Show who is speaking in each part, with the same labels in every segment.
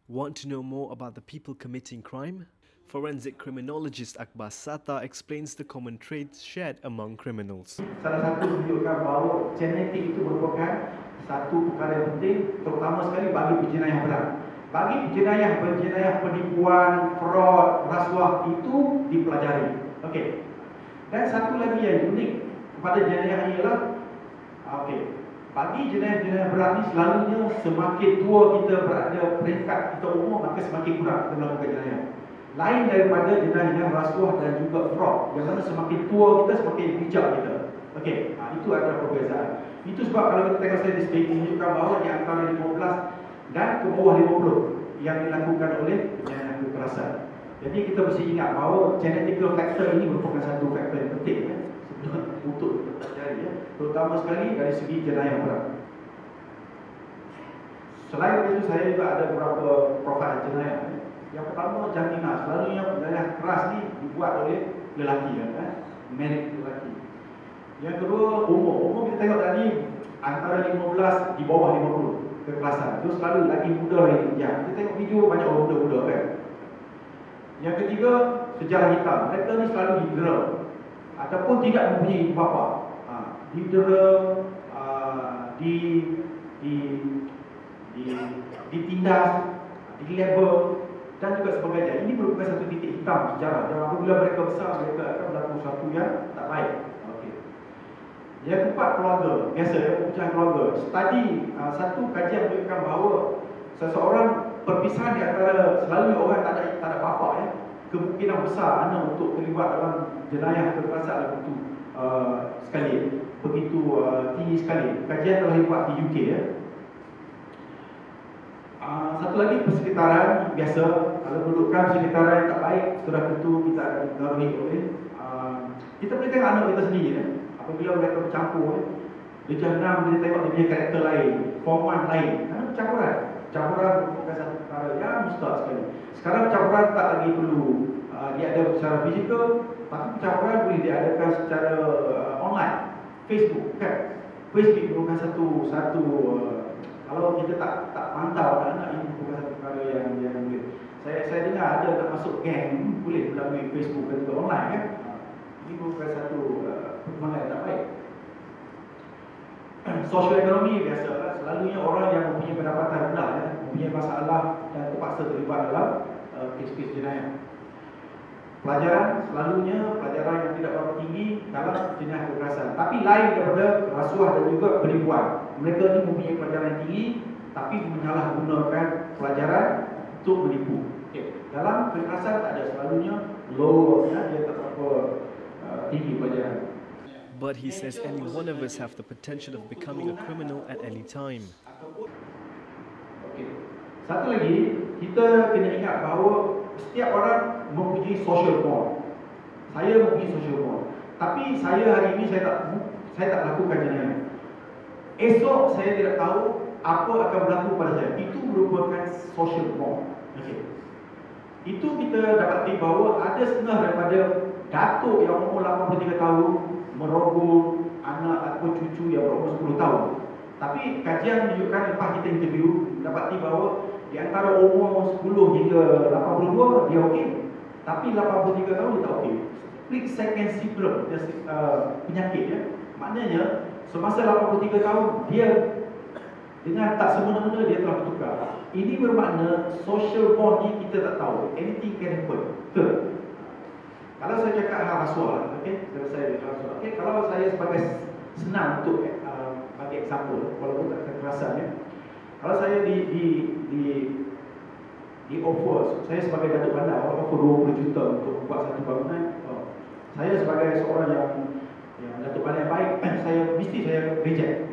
Speaker 1: Want to know more about the people committing crime? Forensic criminologist Akbar Sata explains the common traits shared among criminals.
Speaker 2: Salah satu menunjukkan bahawa genetik itu merupakan satu perkara yang penting, terutama sekali bagi penjenayah berat. Bagi penjenayah penipuan, fraud, rasuah itu dipelajari. Okey. Dan satu lagi yang unik kepada jenayah ialah bagi jenayah-jenayah berat ni selalunya semakin tua kita berada peringkat kita umur, maka semakin kurang kita melakukan jenayah. Lain daripada jenayah rasuah dan juga fraud, yang mana semakin tua kita semakin bijak kita. Okey, itu adalah perbezaan. Itu sebab kalau kita tengok statistik menunjukkan bahawa di antara 15 dan ke bawah 50 yang dilakukan oleh jenayah kekerasan. Jadi kita mesti ingat bahawa genetical factor ini merupakan satu faktor yang penting untuk pelajari, terutama sekali dari segi jenayah berat. Selain itu, saya juga ada beberapa profil jenayah. Yang pertama, jantina. Selalunya jenayah keras ni dibuat oleh lelaki, married lelaki. Yang kedua, umur kita tengok tadi antara 15 di bawah 50 kekerasan. Itu selalu lelaki muda lagi. Kita tengok video banyak orang muda-muda kan. Yang ketiga, sejarah hitam. Mereka ni selalu didera ataupun tidak mempunyai ibu bapa. Didera, ditindas, dilabel dan juga sebagainya. Ini merupakan satu titik hitam sejarah. Dan apabila mereka besar, mereka akan melakukan sesuatu yang tak baik. Yang keempat, keluarga. Biasa perpecahan keluarga. Satu kajian menunjukkan bahawa seseorang perpisahan di antara selalunya orang tak ada bapa, kemungkinan besar anak untuk terlibat dalam jenayah kekerasan begitu tinggi sekali. Kajian telah dibuat di UK. Satu lagi, persekitaran. Biasa kalau mendudukan persekitaran yang tak baik, sudah tentu kita akan dipengaruhi oleh kita boleh tengok anak kita sendiri. Apabila mereka bercampur, dia jahannam, dia tengok dia punya karakter lain, format lain. Campuran merupakan satu perkara yang mustahil sekali. Sekarang campuran tak lagi perlu diadakan secara fizikal, tapi campuran boleh diadakan secara online. Facebook kan. Facebook merupakan satu kalau kita tak pantau anak ini merupakan satu perkara yang boleh. Saya dengar ada nak masuk geng boleh melalui Facebook dan juga online kan. Ini merupakan satu perkembangan yang tak baik. Sosial ekonomi biasa, selalunya orang yang mempunyai pendapatan rendah, mempunyai masalah dan terpaksa terlibat dalam kes-kes jenayah. Pelajaran, selalunya pelajaran yang tidak berapa tinggi dalam jenayah kekerasan. Tapi lain daripada rasuah dan juga penipuan. Mereka ini mempunyai pelajaran yang tinggi, tapi menyalahgunakan pelajaran untuk menipu. Dalam kekerasan tak ada, selalunya low, dia tak berapa tinggi pelajaran.
Speaker 1: But he says any one of us have the potential of becoming a criminal at any time.
Speaker 2: Satu lagi, kita kena ingat bahawa setiap orang mempunyai social bond. Saya mempunyai social bond. Tapi saya hari ini saya tak lakukan jenayah. Esok saya tidak tahu apa akan berlaku pada saya. Itu merupakan social bond. Itu kita dapati bahawa ada setengah daripada datuk yang umur 83 tahun merogol anak ataupun cucu yang berumur 10 tahun. Tapi kajian menunjukkan lepas kita interview, dapati bahawa di antara umur 10 hingga 82 dia okey. Tapi 83 tahun dia tak okey. Split second syndrome, penyakit. Maknanya semasa 83 tahun dia dengan tak semena-mena dia telah bertukar. Ini bermakna social bond ni kita tak tahu. Anything can happen. Betul? Kalau saya cakap hal rasuah, kalau saya sebagai senang untuk bagi example, walaupun tak kekerasan, kalau saya di offer, saya sebagai datuk bandar, orang offer 20 juta untuk buat satu bangunan, saya sebagai seorang yang datuk bandar yang baik, saya reject.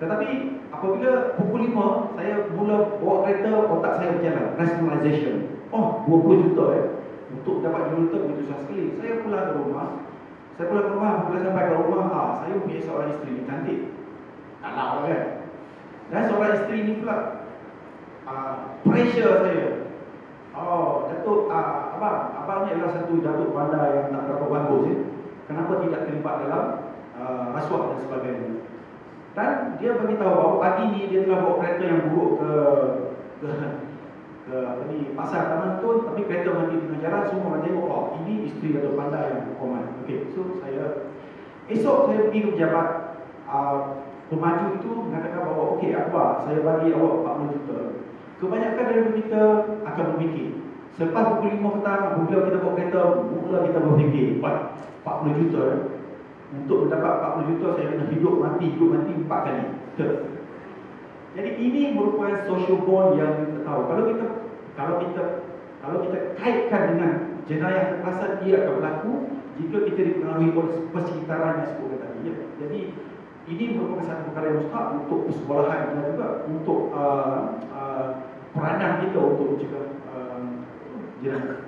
Speaker 2: Tetapi apabila pukul 5 saya mula bawa kereta, otak saya berjalan, rationalization. 20 juta untuk dapat juta begitu susah sekali. Saya pulang ke rumah. Bila sampai ke rumah, saya punya seorang isteri cantik. Anak kan. Dan seorang isteri ni pula pressure saya. Datuk, abang ni adalah satu datuk bandar yang tak berapa bagus. Kenapa tidak terlibat dalam rasuah dan sebagainya. Dan dia beritahu bahawa pagi ni dia telah bawa kereta yang buruk ke ke pasar Taman Tun, tapi kereta mati tengah jalan, semua orang tengok, oh ini isteri Dato' Panda yang hukuman. Okey, so esok saya pergi ke pejabat pemaju itu mengatakan bahawa okey Akbar, saya bagi awak 40 juta. Kebanyakan daripada kita akan berfikir. Selepas pukul 5 petang, apabila kita bawa kereta, mula kita berfikir, 40 juta. Untuk mendapat 40 juta, saya kena hidup mati 4 kali. Betul. Jadi ini merupakan social bond yang kita tahu. Kalau kita kaitkan dengan jenayah kekerasan, ia akan berlaku jika kita dipengaruhi oleh persekitaran yang sebutkan tadi. Ya. Jadi ini merupakan satu perkara yang mustahak untuk persekolahan dan juga untuk peranan kita untuk mencegah jenayah.